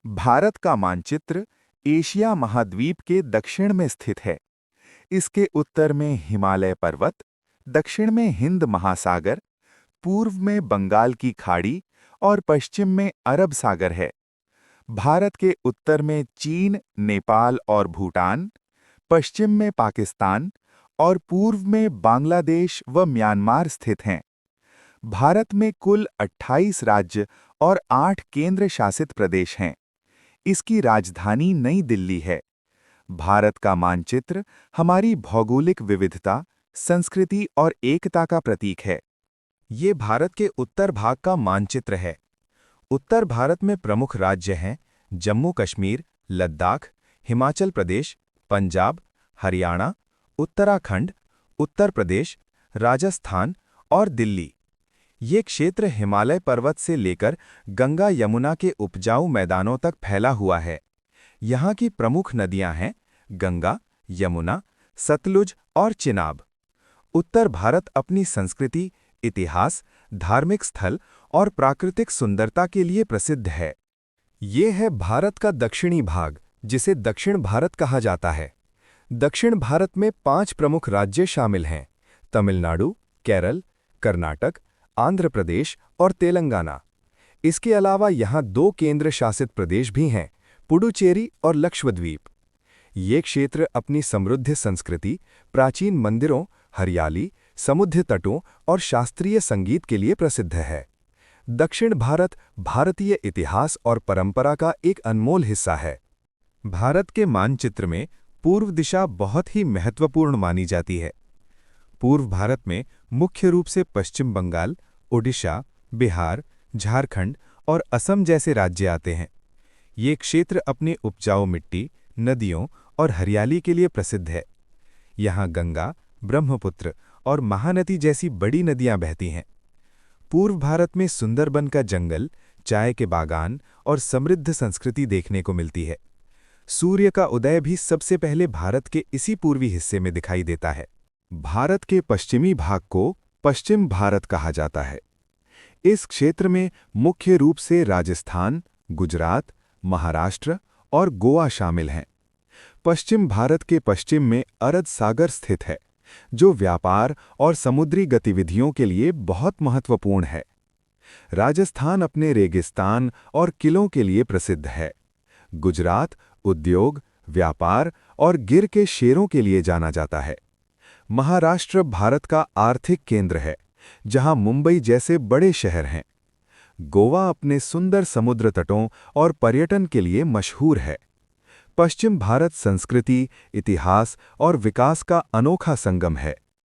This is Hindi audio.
भारत का मानचित्र एशिया महाद्वीप के दक्षिण में स्थित है। इसके उत्तर में हिमालय पर्वत, दक्षिण में हिंद महासागर, पूर्व में बंगाल की खाड़ी और पश्चिम में अरब सागर है। भारत के उत्तर में चीन, नेपाल और भूटान, पश्चिम में पाकिस्तान और पूर्व में बांग्लादेश व म्यांमार स्थित हैं। भारत में कुल 28 राज्य और 8 केंद्र शासित प्रदेश हैं। इसकी राजधानी नई दिल्ली है। भारत का मानचित्र हमारी भौगोलिक विविधता, संस्कृति और एकता का प्रतीक है। ये भारत के उत्तर भाग का मानचित्र है। उत्तर भारत में प्रमुख राज्य हैं जम्मू कश्मीर, लद्दाख, हिमाचल प्रदेश, पंजाब, हरियाणा, उत्तराखंड, उत्तर प्रदेश, राजस्थान और दिल्ली। ये क्षेत्र हिमालय पर्वत से लेकर गंगा यमुना के उपजाऊ मैदानों तक फैला हुआ है। यहाँ की प्रमुख नदियाँ हैं गंगा, यमुना, सतलुज और चिनाब। उत्तर भारत अपनी संस्कृति, इतिहास, धार्मिक स्थल और प्राकृतिक सुंदरता के लिए प्रसिद्ध है। ये है भारत का दक्षिणी भाग, जिसे दक्षिण भारत कहा जाता है। दक्षिण भारत में 5 प्रमुख राज्य शामिल हैं: तमिलनाडु, केरल, कर्नाटक, आंध्र प्रदेश और तेलंगाना। इसके अलावा यहाँ 2 केंद्र शासित प्रदेश भी हैं, पुडुचेरी और लक्षद्वीप। ये क्षेत्र अपनी समृद्ध संस्कृति, प्राचीन मंदिरों, हरियाली, समुद्र तटों और शास्त्रीय संगीत के लिए प्रसिद्ध है। दक्षिण भारत भारतीय इतिहास और परंपरा का एक अनमोल हिस्सा है। भारत के मानचित्र में पूर्व दिशा बहुत ही महत्वपूर्ण मानी जाती है। पूर्व भारत में मुख्य रूप से पश्चिम बंगाल, ओडिशा, बिहार, झारखंड और असम जैसे राज्य आते हैं। ये क्षेत्र अपनी उपजाऊ मिट्टी, नदियों और हरियाली के लिए प्रसिद्ध है। यहाँ गंगा, ब्रह्मपुत्र और महानदी जैसी बड़ी नदियाँ बहती हैं। पूर्व भारत में सुंदरबन का जंगल, चाय के बागान और समृद्ध संस्कृति देखने को मिलती है। सूर्य का उदय भी सबसे पहले भारत के इसी पूर्वी हिस्से में दिखाई देता है। भारत के पश्चिमी भाग को पश्चिम भारत कहा जाता है। इस क्षेत्र में मुख्य रूप से राजस्थान, गुजरात, महाराष्ट्र और गोवा शामिल हैं। पश्चिम भारत के पश्चिम में अरब सागर स्थित है, जो व्यापार और समुद्री गतिविधियों के लिए बहुत महत्वपूर्ण है। राजस्थान अपने रेगिस्तान और किलों के लिए प्रसिद्ध है। गुजरात उद्योग, व्यापार और गिर के शेरों के लिए जाना जाता है। महाराष्ट्र भारत का आर्थिक केंद्र है, जहां मुंबई जैसे बड़े शहर हैं। गोवा अपने सुंदर समुद्र तटों और पर्यटन के लिए मशहूर है। पश्चिम भारत संस्कृति, इतिहास और विकास का अनोखा संगम है।